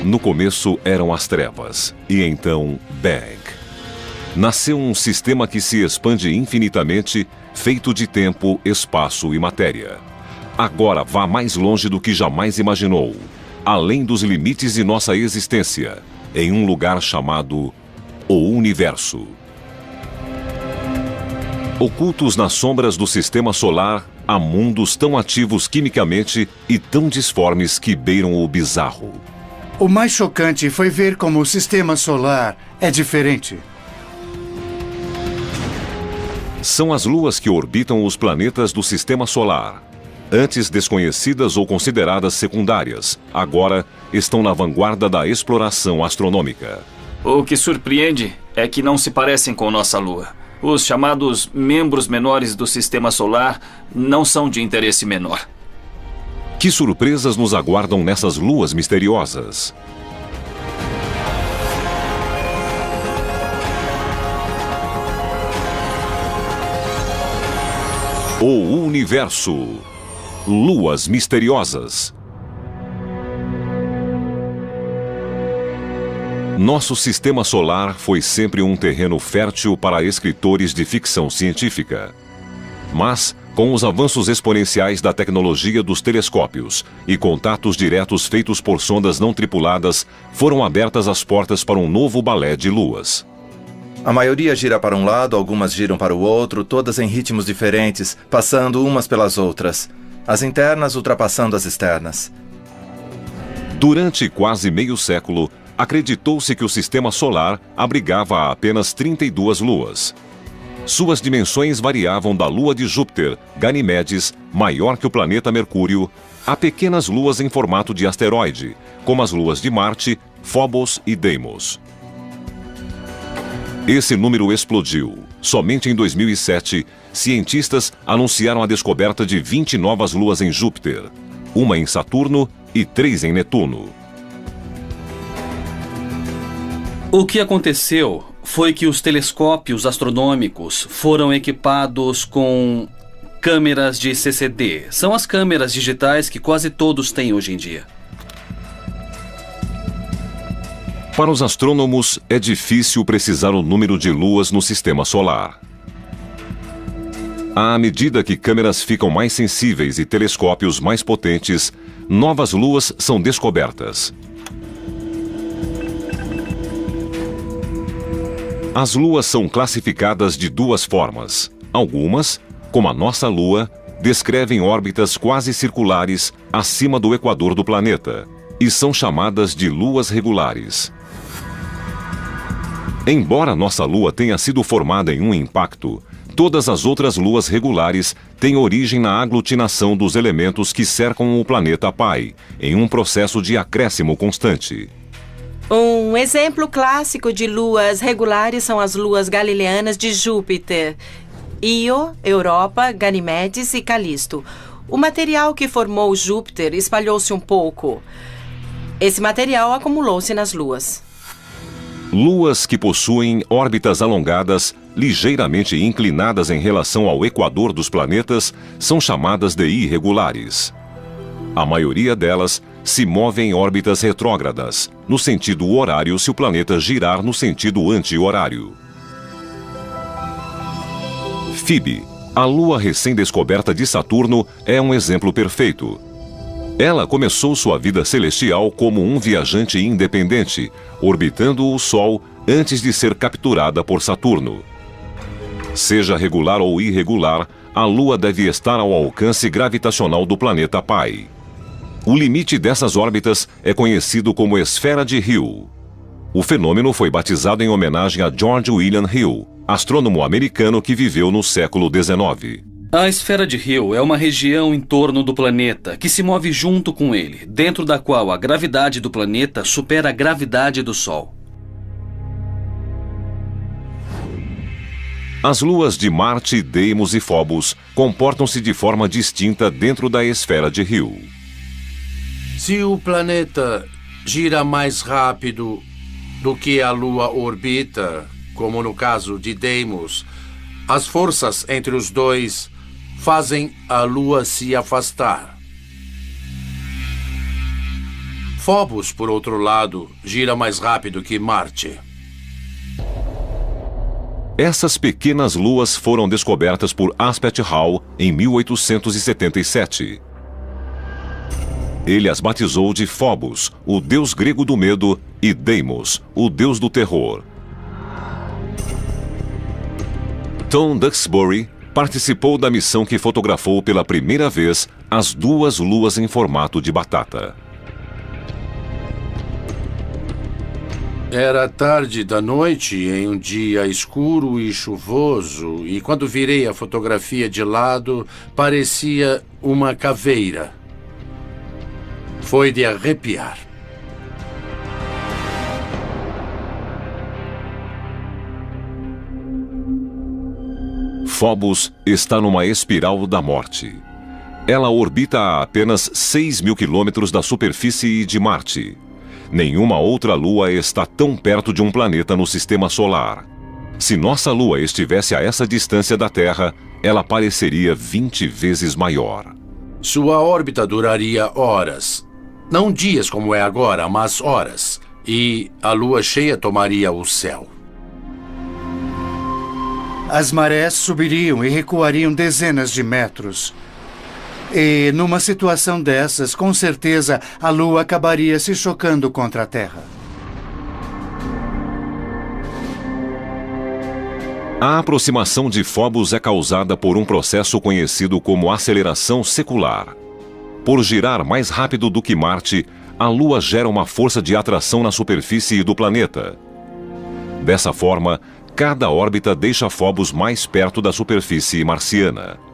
No começo eram as trevas, e então Bang. Nasceu um sistema que se expande infinitamente, feito de tempo, espaço e matéria. Agora vá mais longe do que jamais imaginou, além dos limites de nossa existência, em um lugar chamado o Universo. Ocultos nas sombras do Sistema Solar, há mundos tão ativos quimicamente e tão disformes que beiram o bizarro. O mais chocante foi ver como o Sistema Solar é diferente. São as luas que orbitam os planetas do Sistema Solar. Antes desconhecidas ou consideradas secundárias, agora estão na vanguarda da exploração astronômica. O que surpreende é que não se parecem com nossa Lua. Os chamados membros menores do Sistema Solar não são de interesse menor. Que surpresas nos aguardam nessas luas misteriosas? O Universo. Luas misteriosas. Nosso Sistema Solar foi sempre um terreno fértil para escritores de ficção científica. Mas, com os avanços exponenciais da tecnologia dos telescópios e contatos diretos feitos por sondas não tripuladas, foram abertas as portas para um novo balé de luas. A maioria gira para um lado, algumas giram para o outro, todas em ritmos diferentes, passando umas pelas outras. As internas ultrapassando as externas. Durante quase meio século, acreditou-se que o Sistema Solar abrigava apenas 32 luas. Suas dimensões variavam da lua de Júpiter, Ganimedes, maior que o planeta Mercúrio, a pequenas luas em formato de asteroide, como as luas de Marte, Phobos e Deimos. Esse número explodiu. Somente em 2007, cientistas anunciaram a descoberta de 20 novas luas em Júpiter, uma em Saturno e 3 em Netuno. O que aconteceu foi que os telescópios astronômicos foram equipados com câmeras de CCD. São as câmeras digitais que quase todos têm hoje em dia. Para os astrônomos, é difícil precisar o número de luas no Sistema Solar. À medida que câmeras ficam mais sensíveis e telescópios mais potentes, novas luas são descobertas. As luas são classificadas de duas formas. Algumas, como a nossa Lua, descrevem órbitas quase circulares acima do equador do planeta e são chamadas de luas regulares. Embora nossa Lua tenha sido formada em um impacto, todas as outras luas regulares têm origem na aglutinação dos elementos que cercam o planeta pai, em um processo de acréscimo constante. Um exemplo clássico de luas regulares são as luas galileanas de Júpiter: Io, Europa, Ganimedes e Calisto. O material que formou Júpiter espalhou-se um pouco. Esse material acumulou-se nas luas. Luas que possuem órbitas alongadas, ligeiramente inclinadas em relação ao equador dos planetas, são chamadas de irregulares. A maioria delas se move em órbitas retrógradas, no sentido horário se o planeta girar no sentido anti-horário. Phoebe, a lua recém-descoberta de Saturno, é um exemplo perfeito. Ela começou sua vida celestial como um viajante independente, orbitando o Sol antes de ser capturada por Saturno. Seja regular ou irregular, a Lua deve estar ao alcance gravitacional do planeta pai. O limite dessas órbitas é conhecido como esfera de Hill. O fenômeno foi batizado em homenagem a George William Hill, astrônomo americano que viveu no século XIX. A esfera de Hill é uma região em torno do planeta que se move junto com ele, dentro da qual a gravidade do planeta supera a gravidade do Sol. As luas de Marte, Deimos e Phobos comportam-se de forma distinta dentro da esfera de Hill. Se o planeta gira mais rápido do que a Lua orbita, como no caso de Deimos, as forças entre os dois fazem a Lua se afastar. Phobos, por outro lado, gira mais rápido que Marte. Essas pequenas luas foram descobertas por Aspet Hall em 1877. Ele as batizou de Phobos, o deus grego do medo, e Deimos, o deus do terror. Tom Duxbury participou da missão que fotografou pela primeira vez as duas luas em formato de batata. Era tarde da noite, em um dia escuro e chuvoso, e quando virei a fotografia de lado, parecia uma caveira. Foi de arrepiar. Phobos está numa espiral da morte. Ela orbita a apenas 6.000 quilômetros da superfície de Marte. Nenhuma outra lua está tão perto de um planeta no sistema solar. Se nossa lua estivesse a essa distância da Terra, ela pareceria 20 vezes maior. Sua órbita duraria horas. Não dias como é agora, mas horas. E a lua cheia tomaria o céu. As marés subiriam e recuariam dezenas de metros. E, numa situação dessas, com certeza, a Lua acabaria se chocando contra a Terra. A aproximação de Phobos é causada por um processo conhecido como aceleração secular. Por girar mais rápido do que Marte, a Lua gera uma força de atração na superfície do planeta. Dessa forma, cada órbita deixa Phobos mais perto da superfície marciana.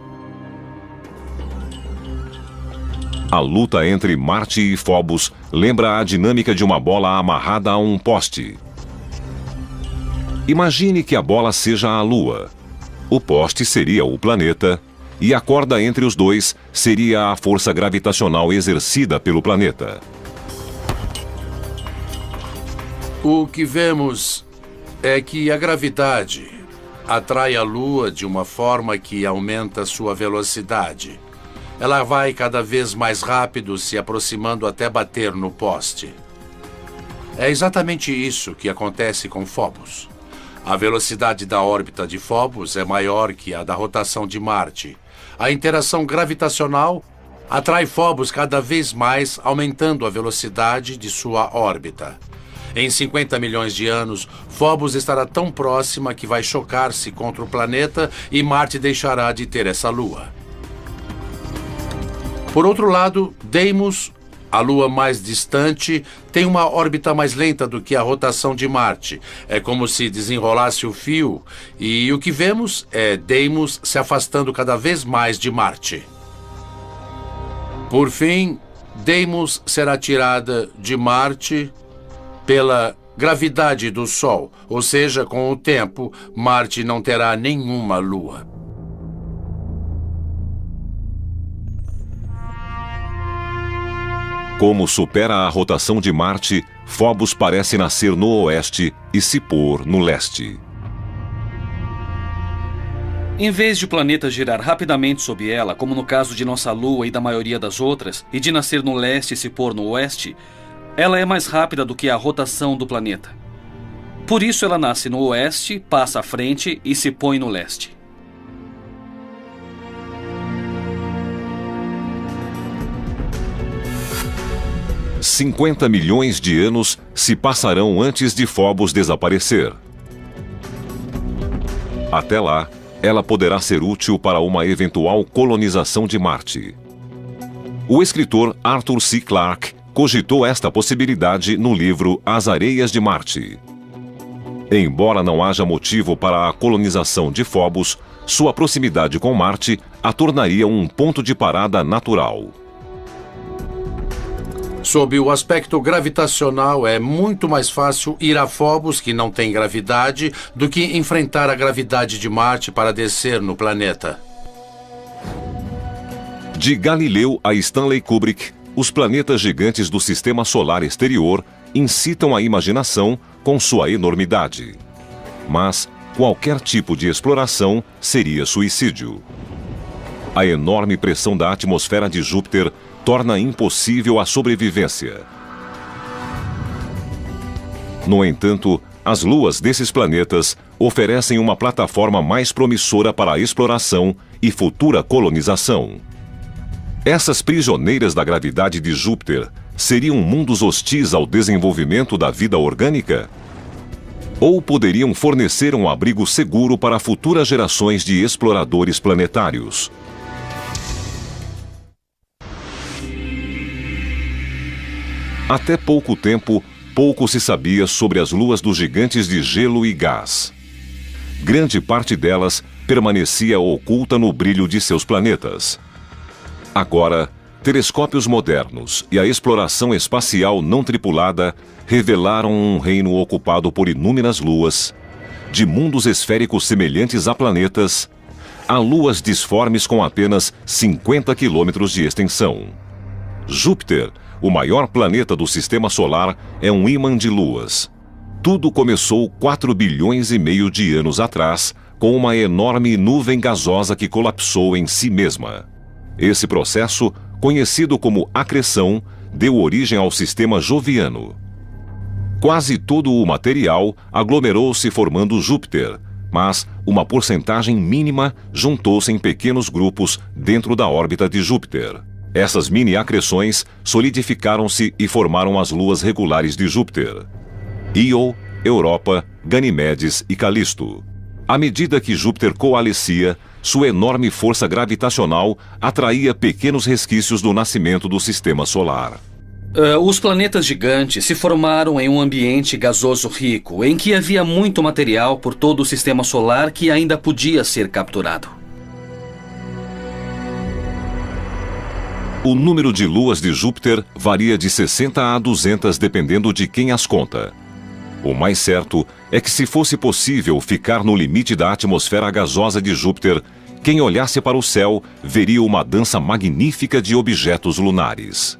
A luta entre Marte e Phobos lembra a dinâmica de uma bola amarrada a um poste. Imagine que a bola seja a Lua. O poste seria o planeta e a corda entre os dois seria a força gravitacional exercida pelo planeta. O que vemos é que a gravidade atrai a Lua de uma forma que aumenta sua velocidade. Ela vai cada vez mais rápido, se aproximando até bater no poste. É exatamente isso que acontece com Phobos. A velocidade da órbita de Phobos é maior que a da rotação de Marte. A interação gravitacional atrai Phobos cada vez mais, aumentando a velocidade de sua órbita. Em 50 milhões de anos, Phobos estará tão próxima que vai chocar-se contra o planeta e Marte deixará de ter essa lua. Por outro lado, Deimos, a lua mais distante, tem uma órbita mais lenta do que a rotação de Marte. É como se desenrolasse o fio, e o que vemos é Deimos se afastando cada vez mais de Marte. Por fim, Deimos será tirada de Marte pela gravidade do Sol, ou seja, com o tempo, Marte não terá nenhuma lua. Como supera a rotação de Marte, Phobos parece nascer no oeste e se pôr no leste. Em vez de o planeta girar rapidamente sob ela, como no caso de nossa Lua e da maioria das outras, e de nascer no leste e se pôr no oeste, ela é mais rápida do que a rotação do planeta. Por isso ela nasce no oeste, passa à frente e se põe no leste. $50 milhões de anos se passarão antes de Phobos desaparecer. Até lá, ela poderá ser útil para uma eventual colonização de Marte. O escritor Arthur C. Clarke cogitou esta possibilidade no livro As Areias de Marte. Embora não haja motivo para a colonização de Phobos, sua proximidade com Marte a tornaria um ponto de parada natural. Sob o aspecto gravitacional, é muito mais fácil ir a Phobos, que não tem gravidade, do que enfrentar a gravidade de Marte para descer no planeta. De Galileu a Stanley Kubrick, os planetas gigantes do sistema solar exterior incitam a imaginação com sua enormidade. Mas qualquer tipo de exploração seria suicídio. A enorme pressão da atmosfera de Júpiter torna impossível a sobrevivência. No entanto, as luas desses planetas oferecem uma plataforma mais promissora para a exploração e futura colonização. Essas prisioneiras da gravidade de Júpiter seriam mundos hostis ao desenvolvimento da vida orgânica? Ou poderiam fornecer um abrigo seguro para futuras gerações de exploradores planetários? Até pouco tempo, pouco se sabia sobre as luas dos gigantes de gelo e gás. Grande parte delas permanecia oculta no brilho de seus planetas. Agora, telescópios modernos e a exploração espacial não tripulada revelaram um reino ocupado por inúmeras luas, de mundos esféricos semelhantes a planetas, a luas disformes com apenas 50 quilômetros de extensão. Júpiter, o maior planeta do Sistema Solar, é um ímã de luas. Tudo começou 4 bilhões e meio de anos atrás, com uma enorme nuvem gasosa que colapsou em si mesma. Esse processo, conhecido como acreção, deu origem ao sistema joviano. Quase todo o material aglomerou-se formando Júpiter, mas uma porcentagem mínima juntou-se em pequenos grupos dentro da órbita de Júpiter. Essas mini-acreções solidificaram-se e formaram as luas regulares de Júpiter: Io, Europa, Ganimedes e Calisto. À medida que Júpiter coalescia, sua enorme força gravitacional atraía pequenos resquícios do nascimento do Sistema Solar. Os planetas gigantes se formaram em um ambiente gasoso rico, em que havia muito material por todo o Sistema Solar que ainda podia ser capturado. O número de luas de Júpiter varia de 60 a 200 dependendo de quem as conta. O mais certo é que, se fosse possível ficar no limite da atmosfera gasosa de Júpiter, quem olhasse para o céu veria uma dança magnífica de objetos lunares.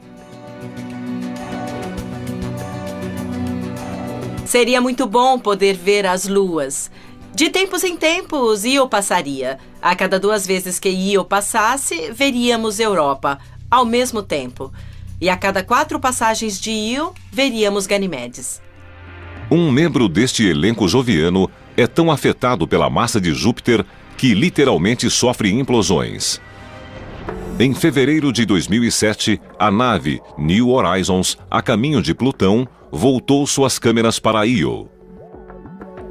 Seria muito bom poder ver as luas. De tempos em tempos, Io passaria. A cada 2 vezes que Io passasse, veríamos Europa, ao mesmo tempo. E a cada 4 passagens de Io, veríamos Ganimedes. Um membro deste elenco joviano é tão afetado pela massa de Júpiter que literalmente sofre implosões. Em fevereiro de 2007, a nave New Horizons, a caminho de Plutão, voltou suas câmeras para Io.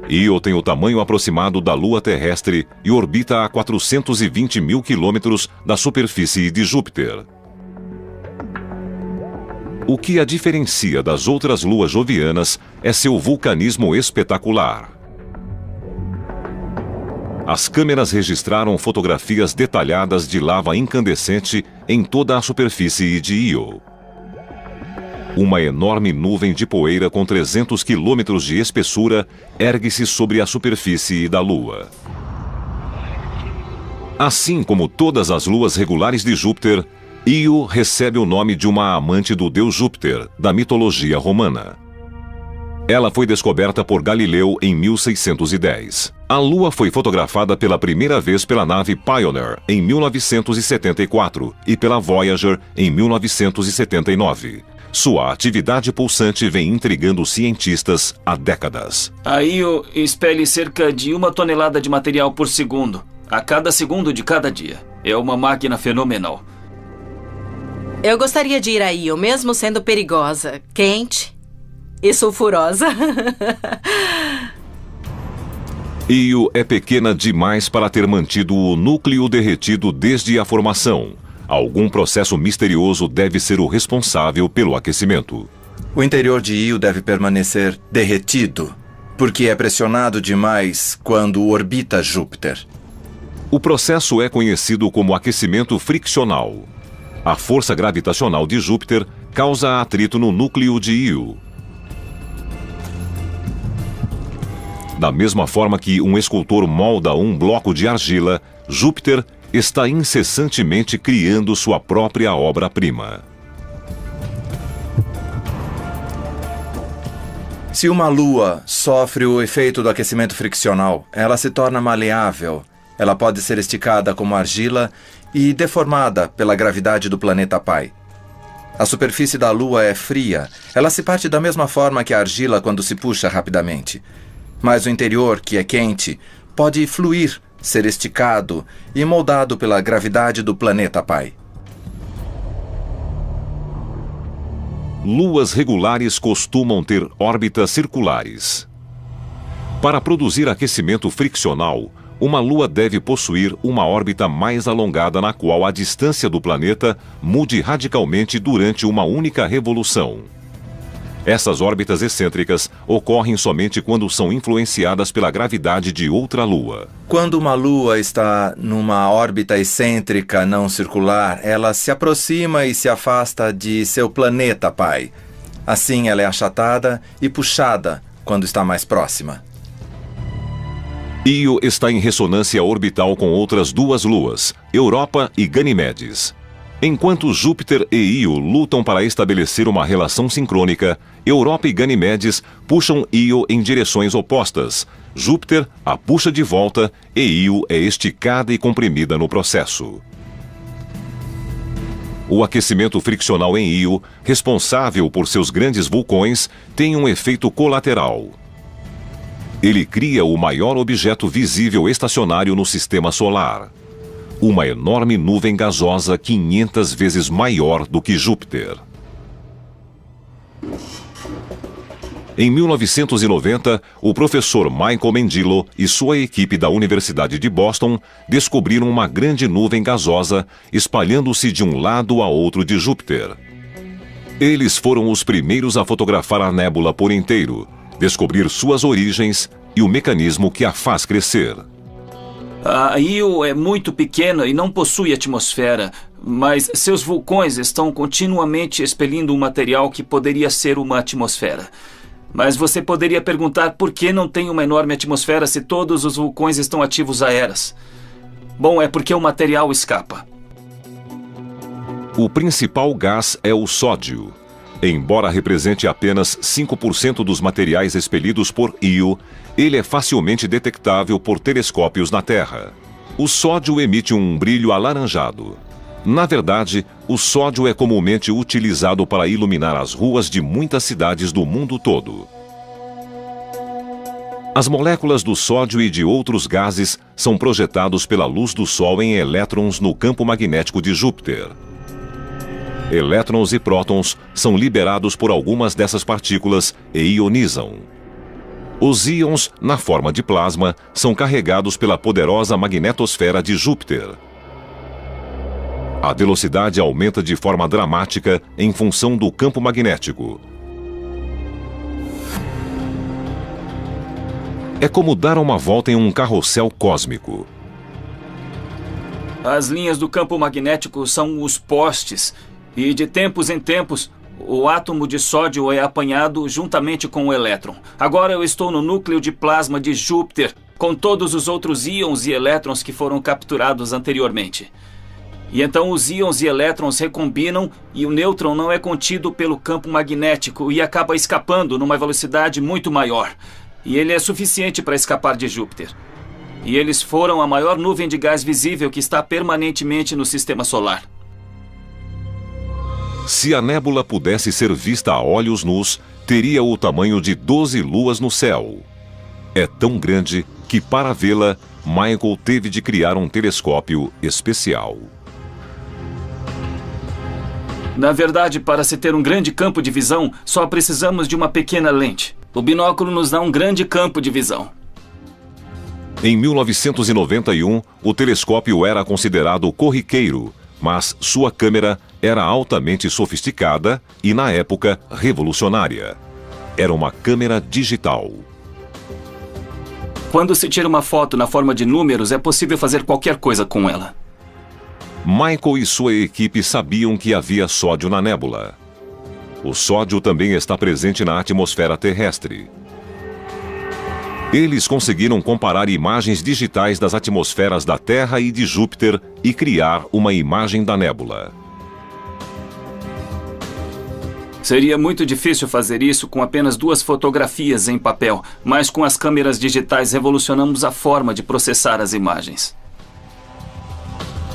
Io tem o tamanho aproximado da Lua terrestre e orbita a 420 mil quilômetros da superfície de Júpiter. O que a diferencia das outras luas jovianas é seu vulcanismo espetacular. As câmeras registraram fotografias detalhadas de lava incandescente em toda a superfície de Io. Uma enorme nuvem de poeira com 300 quilômetros de espessura ergue-se sobre a superfície da Lua. Assim como todas as luas regulares de Júpiter, Io recebe o nome de uma amante do deus Júpiter, da mitologia romana. Ela foi descoberta por Galileu em 1610. A Lua foi fotografada pela primeira vez pela nave Pioneer em 1974 e pela Voyager em 1979. Sua atividade pulsante vem intrigando cientistas há décadas. A Io expele cerca de 1 tonelada de material por segundo, a cada segundo de cada dia. É uma máquina fenomenal. Eu gostaria de ir a Io, mesmo sendo perigosa, quente e sulfurosa. Io é pequena demais para ter mantido o núcleo derretido desde a formação. Algum processo misterioso deve ser o responsável pelo aquecimento. O interior de Io deve permanecer derretido, porque é pressionado demais quando orbita Júpiter. O processo é conhecido como aquecimento friccional. A força gravitacional de Júpiter causa atrito no núcleo de Io. Da mesma forma que um escultor molda um bloco de argila, Júpiter está incessantemente criando sua própria obra-prima. Se uma lua sofre o efeito do aquecimento friccional, ela se torna maleável. Ela pode ser esticada como argila e deformada pela gravidade do planeta pai. A superfície da Lua é fria. Ela se parte da mesma forma que a argila quando se puxa rapidamente. Mas o interior, que é quente, pode fluir, ser esticado e moldado pela gravidade do planeta pai. Luas regulares costumam ter órbitas circulares. Para produzir aquecimento friccional, uma lua deve possuir uma órbita mais alongada na qual a distância do planeta mude radicalmente durante uma única revolução. Essas órbitas excêntricas ocorrem somente quando são influenciadas pela gravidade de outra lua. Quando uma lua está numa órbita excêntrica não circular, ela se aproxima e se afasta de seu planeta pai. Assim, ela é achatada e puxada quando está mais próxima. Io está em ressonância orbital com outras duas luas, Europa e Ganimedes. Enquanto Júpiter e Io lutam para estabelecer uma relação sincrônica, Europa e Ganimedes puxam Io em direções opostas. Júpiter a puxa de volta e Io é esticada e comprimida no processo. O aquecimento friccional em Io, responsável por seus grandes vulcões, tem um efeito colateral. Ele cria o maior objeto visível estacionário no sistema solar. Uma enorme nuvem gasosa 500 vezes maior do que Júpiter. Em 1990, o professor Michael Mendilo e sua equipe da Universidade de Boston descobriram uma grande nuvem gasosa espalhando-se de um lado a outro de Júpiter. Eles foram os primeiros a fotografar a nébula por inteiro, descobrir suas origens e o mecanismo que a faz crescer. A Io é muito pequena e não possui atmosfera, mas seus vulcões estão continuamente expelindo um material que poderia ser uma atmosfera. Mas você poderia perguntar por que não tem uma enorme atmosfera se todos os vulcões estão ativos há eras. Bom, é porque o material escapa. O principal gás é o sódio. Embora represente apenas 5% dos materiais expelidos por Io, ele é facilmente detectável por telescópios na Terra. O sódio emite um brilho alaranjado. Na verdade, o sódio é comumente utilizado para iluminar as ruas de muitas cidades do mundo todo. As moléculas do sódio e de outros gases são projetados pela luz do Sol em elétrons no campo magnético de Júpiter. Elétrons e prótons são liberados por algumas dessas partículas e ionizam. Os íons, na forma de plasma, são carregados pela poderosa magnetosfera de Júpiter. A velocidade aumenta de forma dramática em função do campo magnético. É como dar uma volta em um carrossel cósmico. As linhas do campo magnético são os postes, e de tempos em tempos, o átomo de sódio é apanhado juntamente com o elétron. Agora eu estou no núcleo de plasma de Júpiter, com todos os outros íons e elétrons que foram capturados anteriormente. E então os íons e elétrons recombinam e o nêutron não é contido pelo campo magnético e acaba escapando numa velocidade muito maior. E ele é suficiente para escapar de Júpiter. E eles foram a maior nuvem de gás visível que está permanentemente no sistema solar. Se a nébula pudesse ser vista a olhos nus, teria o tamanho de 12 luas no céu. É tão grande que, para vê-la, Michael teve de criar um telescópio especial. Na verdade, para se ter um grande campo de visão, só precisamos de uma pequena lente. O binóculo nos dá um grande campo de visão. Em 1991, o telescópio era considerado corriqueiro, mas sua câmera era altamente sofisticada e, na época, revolucionária. Era uma câmera digital. Quando se tira uma foto na forma de números, é possível fazer qualquer coisa com ela. Michael e sua equipe sabiam que havia sódio na nébula. O sódio também está presente na atmosfera terrestre. Eles conseguiram comparar imagens digitais das atmosferas da Terra e de Júpiter e criar uma imagem da nébula. Seria muito difícil fazer isso com apenas 2 fotografias em papel, mas com as câmeras digitais revolucionamos a forma de processar as imagens.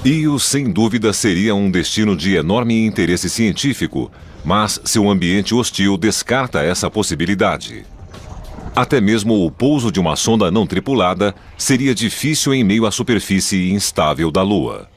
Io, sem dúvida, seria um destino de enorme interesse científico, mas seu ambiente hostil descarta essa possibilidade. Até mesmo o pouso de uma sonda não tripulada seria difícil em meio à superfície instável da Lua.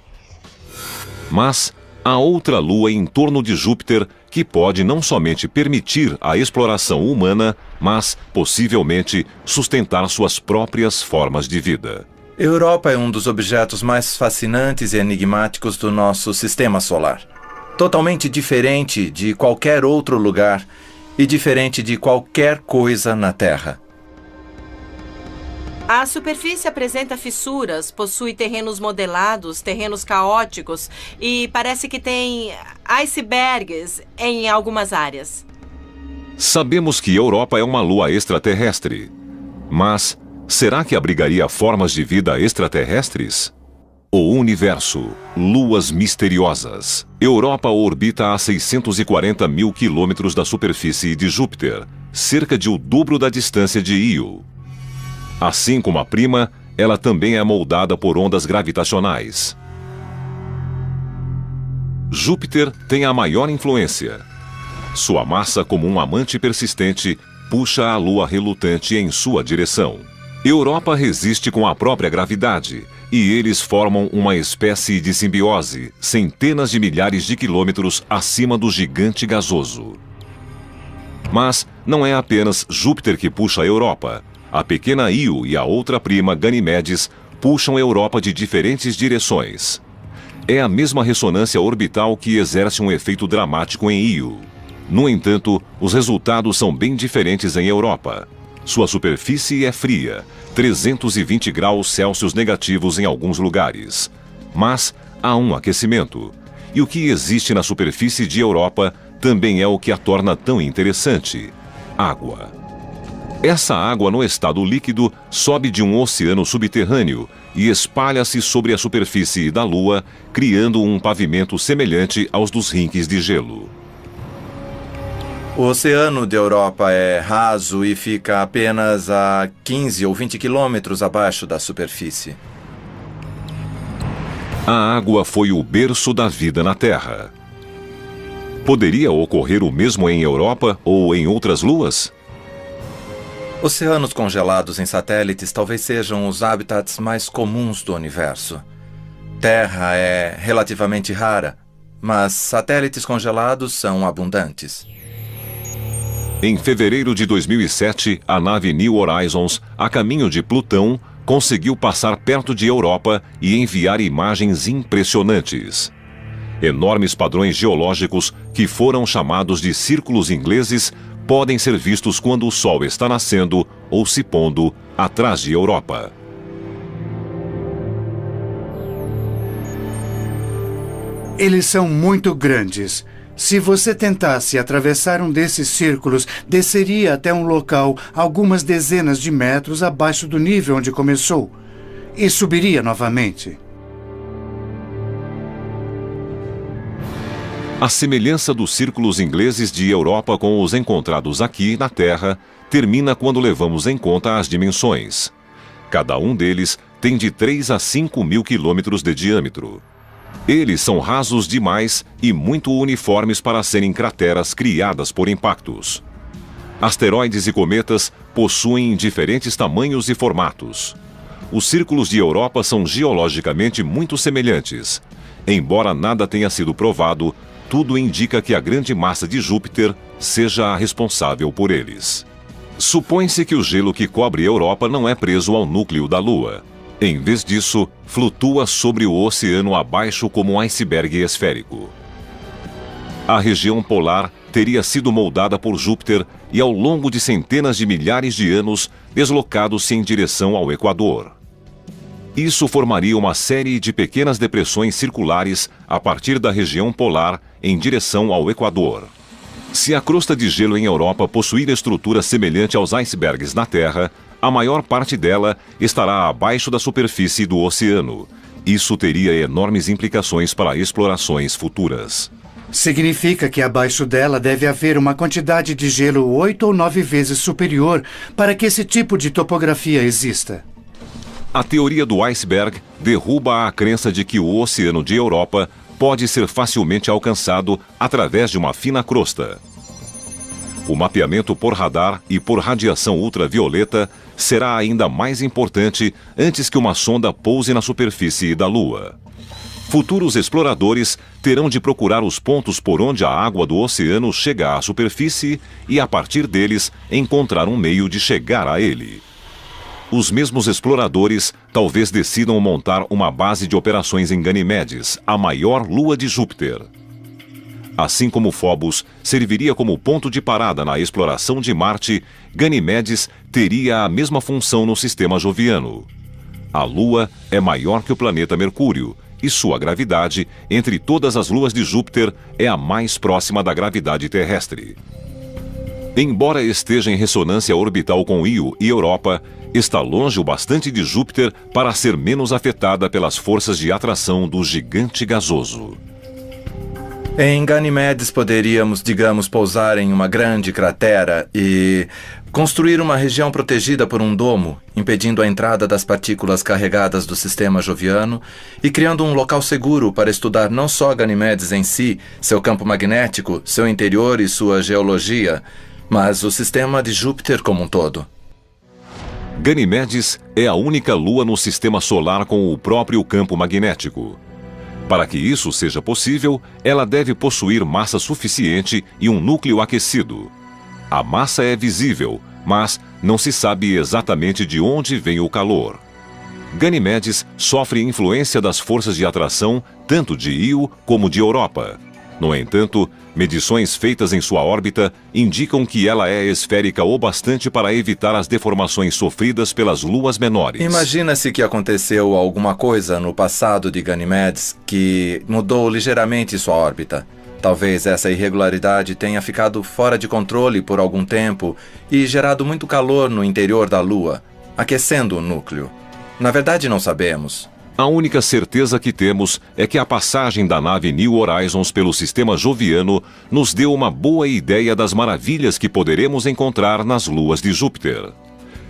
Mas há outra Lua em torno de Júpiter que pode não somente permitir a exploração humana, mas, possivelmente, sustentar suas próprias formas de vida. Europa é um dos objetos mais fascinantes e enigmáticos do nosso sistema solar. Totalmente diferente de qualquer outro lugar e diferente de qualquer coisa na Terra. A superfície apresenta fissuras, possui terrenos modelados, terrenos caóticos e parece que tem icebergs em algumas áreas. Sabemos que Europa é uma lua extraterrestre, mas será que abrigaria formas de vida extraterrestres? O universo, luas misteriosas. Europa orbita a 640 mil quilômetros da superfície de Júpiter, cerca de o dobro da distância de Io. Assim como a prima, ela também é moldada por ondas gravitacionais. Júpiter tem a maior influência. Sua massa, como um amante persistente, puxa a Lua relutante em sua direção. Europa resiste com a própria gravidade, e eles formam uma espécie de simbiose, centenas de milhares de quilômetros acima do gigante gasoso. Mas não é apenas Júpiter que puxa a Europa. A pequena Io e a outra prima, Ganimedes, puxam a Europa de diferentes direções. É a mesma ressonância orbital que exerce um efeito dramático em Io. No entanto, os resultados são bem diferentes em Europa. Sua superfície é fria, 320 graus Celsius negativos em alguns lugares. Mas há um aquecimento. E o que existe na superfície de Europa também é o que a torna tão interessante: água. Essa água no estado líquido sobe de um oceano subterrâneo e espalha-se sobre a superfície da Lua, criando um pavimento semelhante aos dos rinques de gelo. O oceano de Europa é raso e fica apenas a 15 ou 20 quilômetros abaixo da superfície. A água foi o berço da vida na Terra. Poderia ocorrer o mesmo em Europa ou em outras luas? Oceanos congelados em satélites talvez sejam os habitats mais comuns do universo. Terra é relativamente rara, mas satélites congelados são abundantes. Em fevereiro de 2007, a nave New Horizons, a caminho de Plutão, conseguiu passar perto de Europa e enviar imagens impressionantes. Enormes padrões geológicos, que foram chamados de círculos ingleses, podem ser vistos quando o Sol está nascendo ou se pondo atrás de Europa. Eles são muito grandes. Se você tentasse atravessar um desses círculos, desceria até um local algumas dezenas de metros abaixo do nível onde começou e subiria novamente. A semelhança dos círculos ingleses de Europa com os encontrados aqui na Terra termina quando levamos em conta as dimensões. Cada um deles tem de 3 a 5 mil quilômetros de diâmetro. Eles são rasos demais e muito uniformes para serem crateras criadas por impactos. Asteroides e cometas possuem diferentes tamanhos e formatos. Os círculos de Europa são geologicamente muito semelhantes. Embora nada tenha sido provado, tudo indica que a grande massa de Júpiter seja a responsável por eles. Supõe-se que o gelo que cobre a Europa não é preso ao núcleo da Lua. Em vez disso, flutua sobre o oceano abaixo como um iceberg esférico. A região polar teria sido moldada por Júpiter e, ao longo de centenas de milhares de anos, deslocado-se em direção ao Equador. Isso formaria uma série de pequenas depressões circulares a partir da região polar em direção ao Equador. Se a crosta de gelo em Europa possuir estrutura semelhante aos icebergs na Terra, a maior parte dela estará abaixo da superfície do oceano. Isso teria enormes implicações para explorações futuras. Significa que abaixo dela deve haver uma quantidade de gelo 8 ou 9 vezes superior para que esse tipo de topografia exista. A teoria do iceberg derruba a crença de que o oceano de Europa pode ser facilmente alcançado através de uma fina crosta. O mapeamento por radar e por radiação ultravioleta será ainda mais importante antes que uma sonda pouse na superfície da Lua. Futuros exploradores terão de procurar os pontos por onde a água do oceano chega à superfície e, a partir deles, encontrar um meio de chegar a ele. Os mesmos exploradores talvez decidam montar uma base de operações em Ganimedes, a maior lua de Júpiter. Assim como Phobos serviria como ponto de parada na exploração de Marte, Ganimedes teria a mesma função no sistema joviano. A Lua é maior que o planeta Mercúrio, e sua gravidade, entre todas as luas de Júpiter, é a mais próxima da gravidade terrestre. Embora esteja em ressonância orbital com Io e Europa, está longe o bastante de Júpiter para ser menos afetada pelas forças de atração do gigante gasoso. Em Ganimedes poderíamos, digamos, pousar em uma grande cratera e construir uma região protegida por um domo, impedindo a entrada das partículas carregadas do sistema joviano e criando um local seguro para estudar não só Ganimedes em si, seu campo magnético, seu interior e sua geologia, mas o sistema de Júpiter como um todo. Ganimedes é a única lua no sistema solar com o próprio campo magnético. Para que isso seja possível, ela deve possuir massa suficiente e um núcleo aquecido. A massa é visível, mas não se sabe exatamente de onde vem o calor. Ganimedes sofre influência das forças de atração tanto de Io como de Europa. No entanto, medições feitas em sua órbita indicam que ela é esférica o bastante para evitar as deformações sofridas pelas luas menores. Imagina-se que aconteceu alguma coisa no passado de Ganimedes que mudou ligeiramente sua órbita. Talvez essa irregularidade tenha ficado fora de controle por algum tempo e gerado muito calor no interior da Lua, aquecendo o núcleo. Na verdade, não sabemos. A única certeza que temos é que a passagem da nave New Horizons pelo sistema joviano nos deu uma boa ideia das maravilhas que poderemos encontrar nas luas de Júpiter.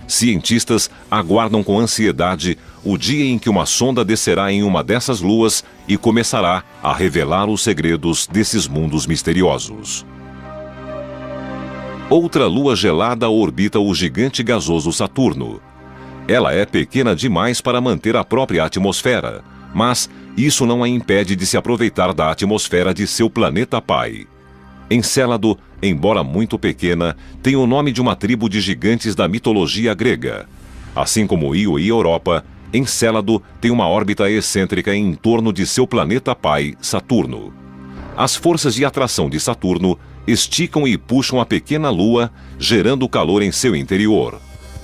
Cientistas aguardam com ansiedade o dia em que uma sonda descerá em uma dessas luas e começará a revelar os segredos desses mundos misteriosos. Outra lua gelada orbita o gigante gasoso Saturno. Ela é pequena demais para manter a própria atmosfera, mas isso não a impede de se aproveitar da atmosfera de seu planeta pai. Encélado, embora muito pequena, tem o nome de uma tribo de gigantes da mitologia grega. Assim como Io e Europa, Encélado tem uma órbita excêntrica em torno de seu planeta pai, Saturno. As forças de atração de Saturno esticam e puxam a pequena lua, gerando calor em seu interior.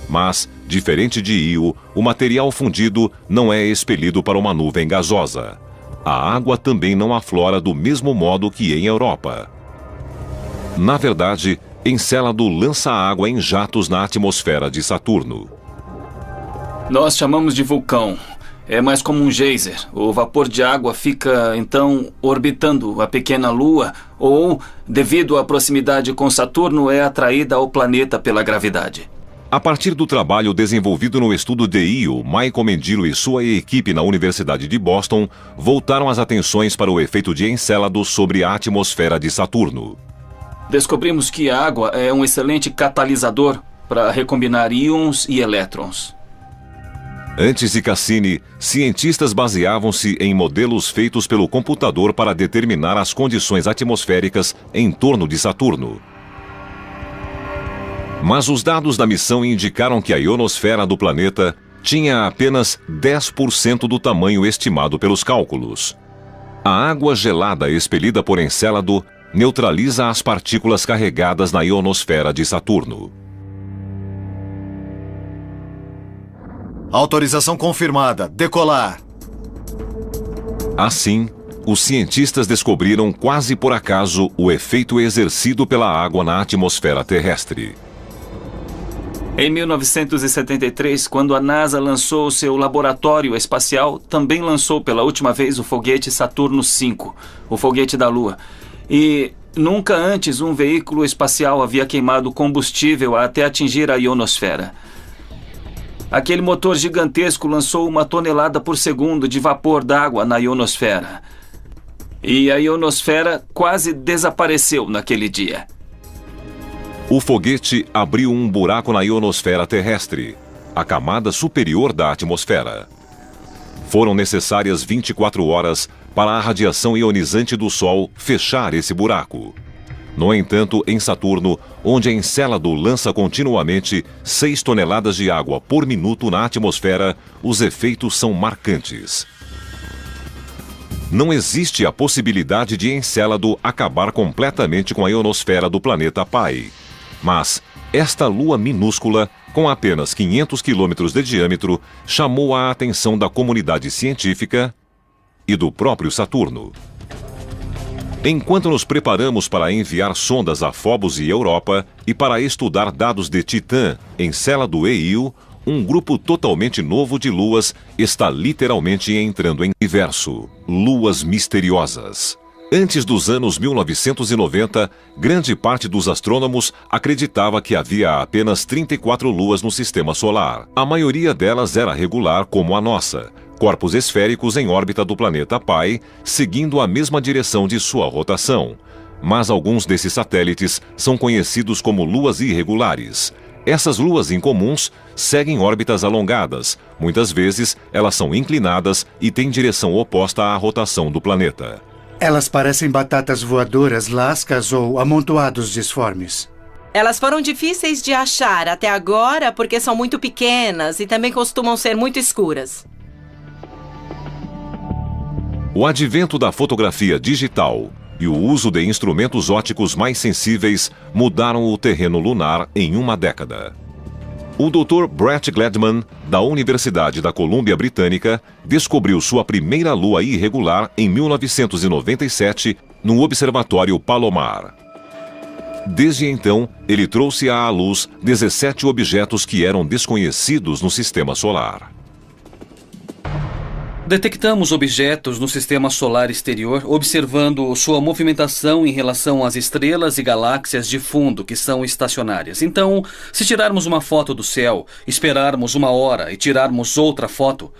Mas, diferente de Io, o material fundido não é expelido para uma nuvem gasosa. A água também não aflora do mesmo modo que em Europa. Na verdade, Encélado lança água em jatos na atmosfera de Saturno. Nós chamamos de vulcão. É mais como um geyser. O vapor de água fica, então, orbitando a pequena lua ou, devido à proximidade com Saturno, é atraída ao planeta pela gravidade. A partir do trabalho desenvolvido no estudo de Io, Michael Mendilo e sua equipe na Universidade de Boston voltaram as atenções para o efeito de Encélado sobre a atmosfera de Saturno. Descobrimos que a água é um excelente catalisador para recombinar íons e elétrons. Antes de Cassini, cientistas baseavam-se em modelos feitos pelo computador para determinar as condições atmosféricas em torno de Saturno. Mas os dados da missão indicaram que a ionosfera do planeta tinha apenas 10% do tamanho estimado pelos cálculos. A água gelada expelida por Encélado neutraliza as partículas carregadas na ionosfera de Saturno. Autorização confirmada. Decolar. Assim, os cientistas descobriram quase por acaso o efeito exercido pela água na atmosfera terrestre. Em 1973, quando a NASA lançou seu laboratório espacial, também lançou pela última vez o foguete Saturno V, o foguete da Lua. E nunca antes um veículo espacial havia queimado combustível até atingir a ionosfera. Aquele motor gigantesco lançou 1 tonelada por segundo de vapor d'água na ionosfera. E a ionosfera quase desapareceu naquele dia. O foguete abriu um buraco na ionosfera terrestre, a camada superior da atmosfera. Foram necessárias 24 horas para a radiação ionizante do Sol fechar esse buraco. No entanto, em Saturno, onde Encélado lança continuamente 6 toneladas de água por minuto na atmosfera, os efeitos são marcantes. Não existe a possibilidade de Encélado acabar completamente com a ionosfera do planeta pai. Mas esta lua minúscula, com apenas 500 quilômetros de diâmetro, chamou a atenção da comunidade científica e do próprio Saturno. Enquanto nos preparamos para enviar sondas a Phobos e Europa e para estudar dados de Titã, Encélado e Io, um grupo totalmente novo de luas está literalmente entrando em universo, luas misteriosas. Antes dos anos 1990, grande parte dos astrônomos acreditava que havia apenas 34 luas no sistema solar. A maioria delas era regular como a nossa, corpos esféricos em órbita do planeta pai, seguindo a mesma direção de sua rotação. Mas alguns desses satélites são conhecidos como luas irregulares. Essas luas incomuns seguem órbitas alongadas. Muitas vezes, elas são inclinadas e têm direção oposta à rotação do planeta. Elas parecem batatas voadoras, lascas ou amontoados disformes. Elas foram difíceis de achar até agora porque são muito pequenas e também costumam ser muito escuras. O advento da fotografia digital e o uso de instrumentos ópticos mais sensíveis mudaram o terreno lunar em uma década. O Dr. Brett Gladman, da Universidade da Colômbia Britânica, descobriu sua primeira lua irregular em 1997 no Observatório Palomar. Desde então, ele trouxe à luz 17 objetos que eram desconhecidos no Sistema Solar. Detectamos objetos no sistema solar exterior, observando sua movimentação em relação às estrelas e galáxias de fundo, que são estacionárias. Então, se tirarmos uma foto do céu, esperarmos 1 hora e tirarmos outra foto,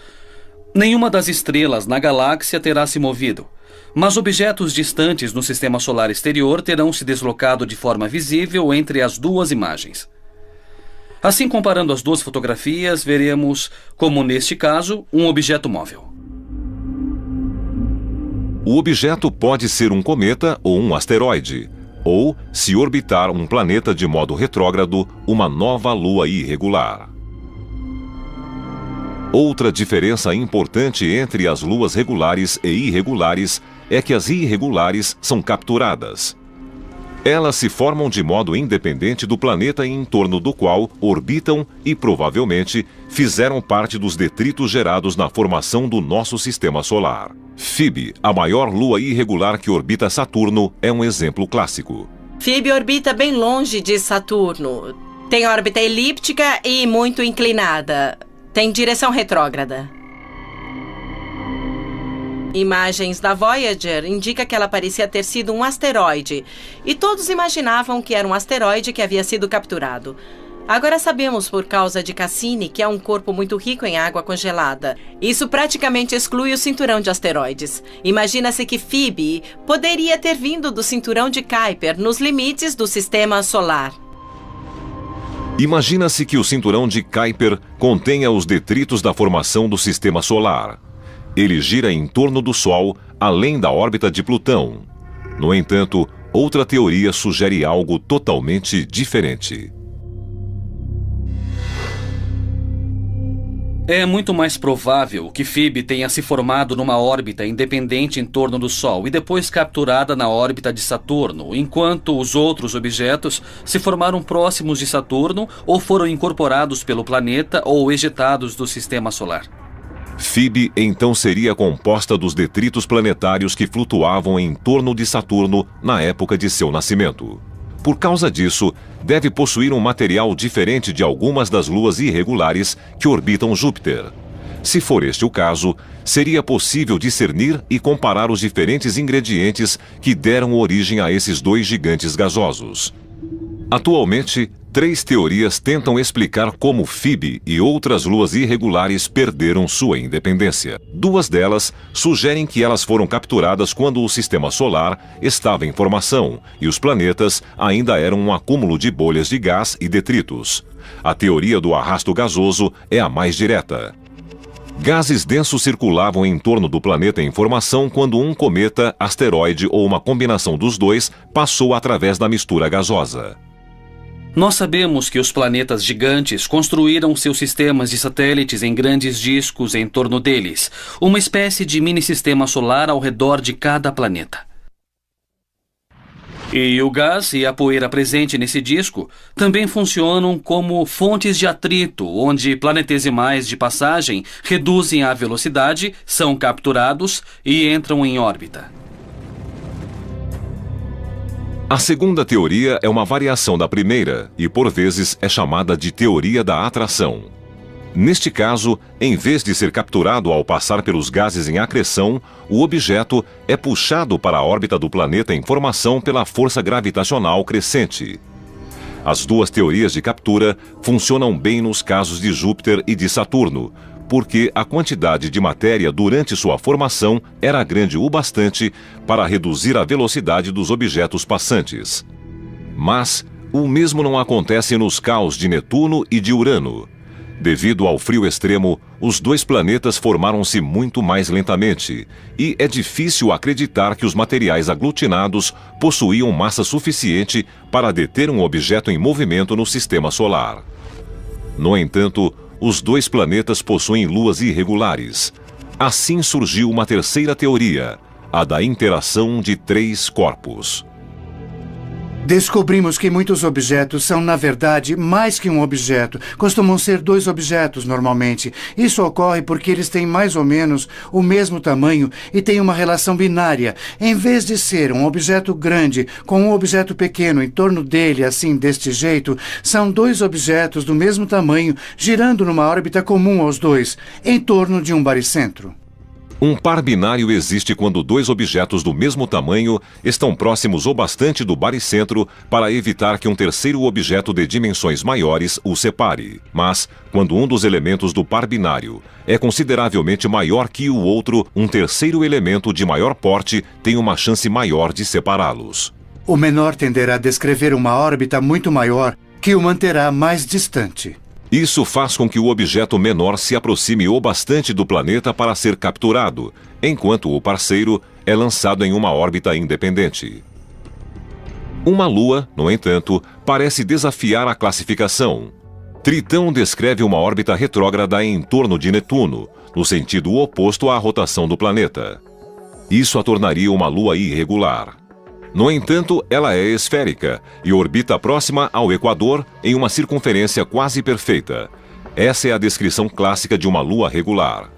nenhuma das estrelas na galáxia terá se movido. Mas objetos distantes no sistema solar exterior terão se deslocado de forma visível entre as duas imagens. Assim, comparando as duas fotografias, veremos, como neste caso, um objeto móvel. O objeto pode ser um cometa ou um asteroide, ou, se orbitar um planeta de modo retrógrado, uma nova lua irregular. Outra diferença importante entre as luas regulares e irregulares é que as irregulares são capturadas. Elas se formam de modo independente do planeta em torno do qual orbitam e, provavelmente, fizeram parte dos detritos gerados na formação do nosso sistema solar. Phoebe, a maior lua irregular que orbita Saturno, é um exemplo clássico. Phoebe orbita bem longe de Saturno. Tem órbita elíptica e muito inclinada. Tem direção retrógrada. Imagens da Voyager indicam que ela parecia ter sido um asteroide, e todos imaginavam que era um asteroide que havia sido capturado. Agora sabemos por causa de Cassini que é um corpo muito rico em água congelada. Isso praticamente exclui o cinturão de asteroides. Imagina-se que Phoebe poderia ter vindo do cinturão de Kuiper nos limites do sistema solar. Imagina-se que o cinturão de Kuiper contenha os detritos da formação do sistema solar. Ele gira em torno do Sol, além da órbita de Plutão. No entanto, outra teoria sugere algo totalmente diferente. É muito mais provável que Phoebe tenha se formado numa órbita independente em torno do Sol e depois capturada na órbita de Saturno, enquanto os outros objetos se formaram próximos de Saturno ou foram incorporados pelo planeta ou ejetados do sistema solar. Phoebe então seria composta dos detritos planetários que flutuavam em torno de Saturno na época de seu nascimento. Por causa disso, deve possuir um material diferente de algumas das luas irregulares que orbitam Júpiter. Se for este o caso, seria possível discernir e comparar os diferentes ingredientes que deram origem a esses dois gigantes gasosos. Atualmente, 3 teorias tentam explicar como Phoebe e outras luas irregulares perderam sua independência. 2 delas sugerem que elas foram capturadas quando o sistema solar estava em formação e os planetas ainda eram um acúmulo de bolhas de gás e detritos. A teoria do arrasto gasoso é a mais direta. Gases densos circulavam em torno do planeta em formação quando um cometa, asteroide ou uma combinação dos dois passou através da mistura gasosa. Nós sabemos que os planetas gigantes construíram seus sistemas de satélites em grandes discos em torno deles, uma espécie de mini-sistema solar ao redor de cada planeta. E o gás e a poeira presente nesse disco também funcionam como fontes de atrito, onde planetesimais de passagem reduzem a velocidade, são capturados e entram em órbita. A segunda teoria é uma variação da primeira e, por vezes, é chamada de teoria da atração. Neste caso, em vez de ser capturado ao passar pelos gases em acreção, o objeto é puxado para a órbita do planeta em formação pela força gravitacional crescente. As 2 teorias de captura funcionam bem nos casos de Júpiter e de Saturno, porque a quantidade de matéria durante sua formação era grande o bastante para reduzir a velocidade dos objetos passantes. Mas o mesmo não acontece nos caos de Netuno e de Urano. Devido ao frio extremo, os 2 planetas formaram-se muito mais lentamente, e é difícil acreditar que os materiais aglutinados possuíam massa suficiente para deter um objeto em movimento no sistema solar. No entanto, os 2 planetas possuem luas irregulares. Assim surgiu uma terceira teoria, a da interação de 3 corpos. Descobrimos que muitos objetos são, na verdade, mais que um objeto. Costumam ser 2 objetos, normalmente. Isso ocorre porque eles têm mais ou menos o mesmo tamanho e têm uma relação binária. Em vez de ser um objeto grande com um objeto pequeno em torno dele, assim, deste jeito, são 2 objetos do mesmo tamanho girando numa órbita comum aos 2, em torno de um baricentro. Um par binário existe quando 2 objetos do mesmo tamanho estão próximos o bastante do baricentro para evitar que um terceiro objeto de dimensões maiores os separe. Mas, quando um dos elementos do par binário é consideravelmente maior que o outro, um terceiro elemento de maior porte tem uma chance maior de separá-los. O menor tenderá a descrever uma órbita muito maior que o manterá mais distante. Isso faz com que o objeto menor se aproxime o bastante do planeta para ser capturado, enquanto o parceiro é lançado em uma órbita independente. Uma lua, no entanto, parece desafiar a classificação. Tritão descreve uma órbita retrógrada em torno de Netuno, no sentido oposto à rotação do planeta. Isso a tornaria uma lua irregular. No entanto, ela é esférica e orbita próxima ao Equador em uma circunferência quase perfeita. Essa é a descrição clássica de uma lua regular.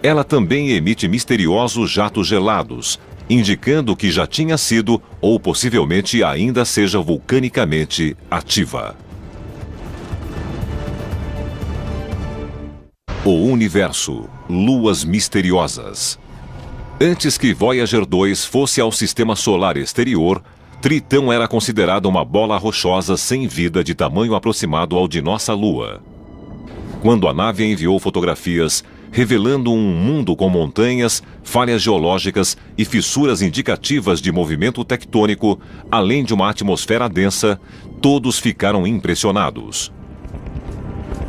Ela também emite misteriosos jatos gelados, indicando que já tinha sido ou possivelmente ainda seja vulcanicamente ativa. O Universo. Luas misteriosas. Antes que Voyager 2 fosse ao sistema solar exterior, Tritão era considerada uma bola rochosa sem vida de tamanho aproximado ao de nossa Lua. Quando a nave enviou fotografias revelando um mundo com montanhas, falhas geológicas e fissuras indicativas de movimento tectônico, além de uma atmosfera densa, todos ficaram impressionados.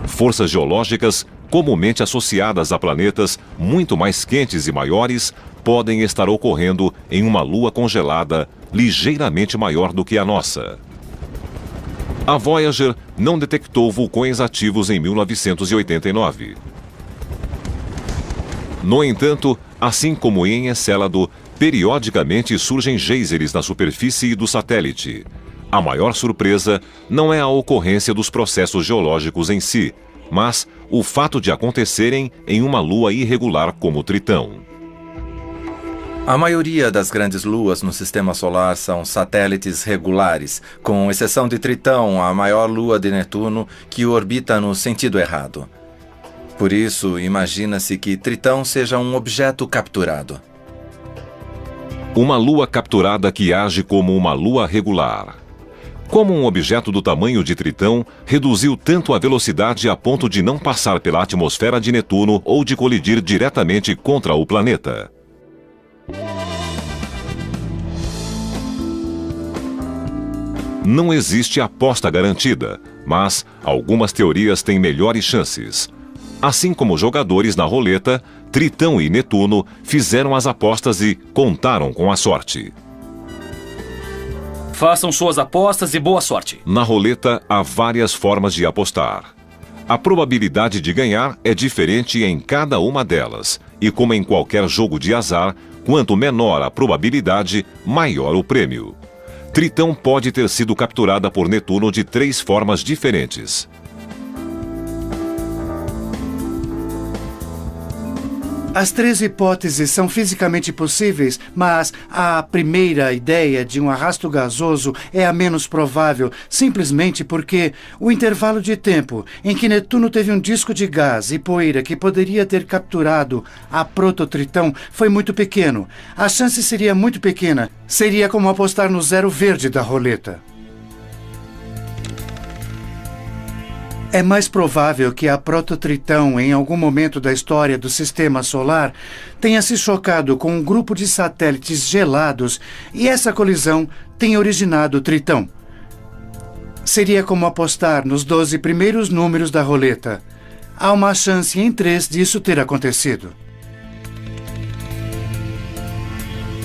Forças geológicas, comumente associadas a planetas muito mais quentes e maiores, podem estar ocorrendo em uma lua congelada ligeiramente maior do que a nossa. A Voyager não detectou vulcões ativos em 1989. No entanto, assim como em Encélado, periodicamente surgem geysers na superfície do satélite. A maior surpresa não é a ocorrência dos processos geológicos em si, mas o fato de acontecerem em uma lua irregular como Tritão. A maioria das grandes luas no sistema solar são satélites regulares, com exceção de Tritão, a maior lua de Netuno, que orbita no sentido errado. Por isso, imagina-se que Tritão seja um objeto capturado. Uma lua capturada que age como uma lua regular. Como um objeto do tamanho de Tritão reduziu tanto a velocidade a ponto de não passar pela atmosfera de Netuno ou de colidir diretamente contra o planeta. Não existe aposta garantida, mas algumas teorias têm melhores chances. Assim como jogadores na roleta, Tritão e Netuno fizeram as apostas e contaram com a sorte. Façam suas apostas e boa sorte. Na roleta, há várias formas de apostar. A probabilidade de ganhar é diferente em cada uma delas, e como em qualquer jogo de azar, quanto menor a probabilidade, maior o prêmio. Tritão pode ter sido capturada por Netuno de 3 formas diferentes. As 3 hipóteses são fisicamente possíveis, mas a primeira ideia de um arrasto gasoso é a menos provável, simplesmente porque o intervalo de tempo em que Netuno teve um disco de gás e poeira que poderia ter capturado a prototritão foi muito pequeno. A chance seria muito pequena. Seria como apostar no zero verde da roleta. É mais provável que a prototritão, em algum momento da história do Sistema Solar, tenha se chocado com um grupo de satélites gelados e essa colisão tenha originado o Tritão. Seria como apostar nos 12 primeiros números da roleta. Há uma chance em 3 disso ter acontecido.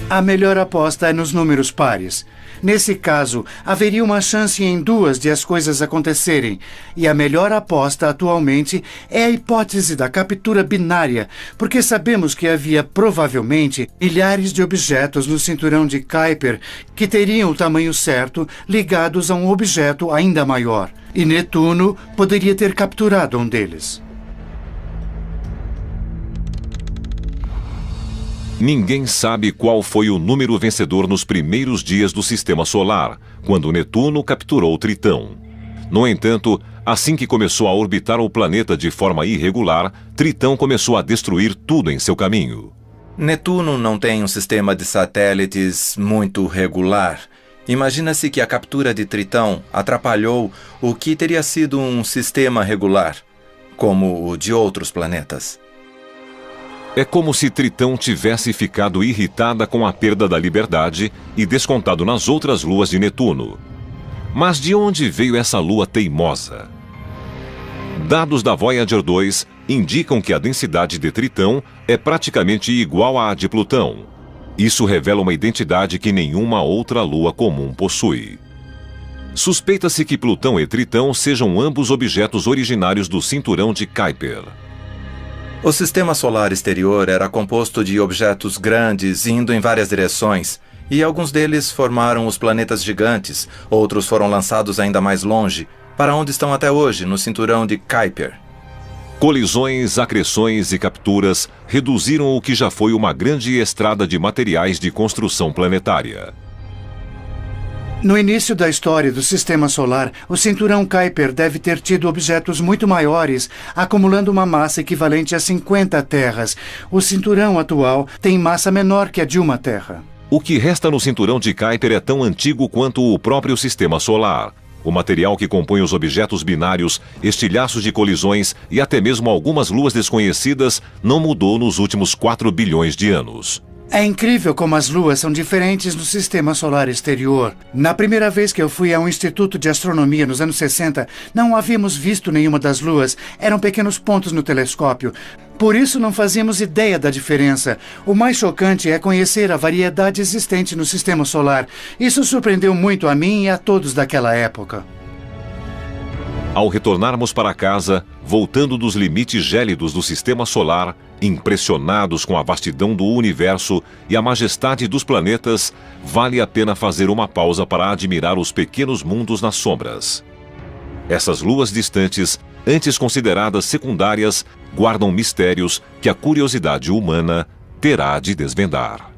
A melhor aposta é nos números pares. Nesse caso, haveria uma chance em 2 de as coisas acontecerem, e a melhor aposta atualmente é a hipótese da captura binária, porque sabemos que havia provavelmente milhares de objetos no cinturão de Kuiper que teriam o tamanho certo ligados a um objeto ainda maior, e Netuno poderia ter capturado um deles. Ninguém sabe qual foi o número vencedor nos primeiros dias do Sistema Solar, quando Netuno capturou Tritão. No entanto, assim que começou a orbitar o planeta de forma irregular, Tritão começou a destruir tudo em seu caminho. Netuno não tem um sistema de satélites muito regular. Imagina-se que a captura de Tritão atrapalhou o que teria sido um sistema regular, como o de outros planetas. É como se Tritão tivesse ficado irritada com a perda da liberdade e descontado nas outras luas de Netuno. Mas de onde veio essa lua teimosa? Dados da Voyager 2 indicam que a densidade de Tritão é praticamente igual à de Plutão. Isso revela uma identidade que nenhuma outra lua comum possui. Suspeita-se que Plutão e Tritão sejam ambos objetos originários do cinturão de Kuiper. O sistema solar exterior era composto de objetos grandes indo em várias direções, e alguns deles formaram os planetas gigantes, outros foram lançados ainda mais longe, para onde estão até hoje, no cinturão de Kuiper. Colisões, acreções e capturas reduziram o que já foi uma grande estrada de materiais de construção planetária. No início da história do Sistema Solar, o cinturão Kuiper deve ter tido objetos muito maiores, acumulando uma massa equivalente a 50 terras. O cinturão atual tem massa menor que a de uma terra. O que resta no cinturão de Kuiper é tão antigo quanto o próprio Sistema Solar. O material que compõe os objetos binários, estilhaços de colisões e até mesmo algumas luas desconhecidas não mudou nos últimos 4 bilhões de anos. É incrível como as luas são diferentes no Sistema Solar exterior. Na primeira vez que eu fui a um instituto de astronomia nos anos 60, não havíamos visto nenhuma das luas. Eram pequenos pontos no telescópio. Por isso não fazíamos ideia da diferença. O mais chocante é conhecer a variedade existente no Sistema Solar. Isso surpreendeu muito a mim e a todos daquela época. Ao retornarmos para casa, voltando dos limites gélidos do Sistema Solar, impressionados com a vastidão do universo e a majestade dos planetas, vale a pena fazer uma pausa para admirar os pequenos mundos nas sombras. Essas luas distantes, antes consideradas secundárias, guardam mistérios que a curiosidade humana terá de desvendar.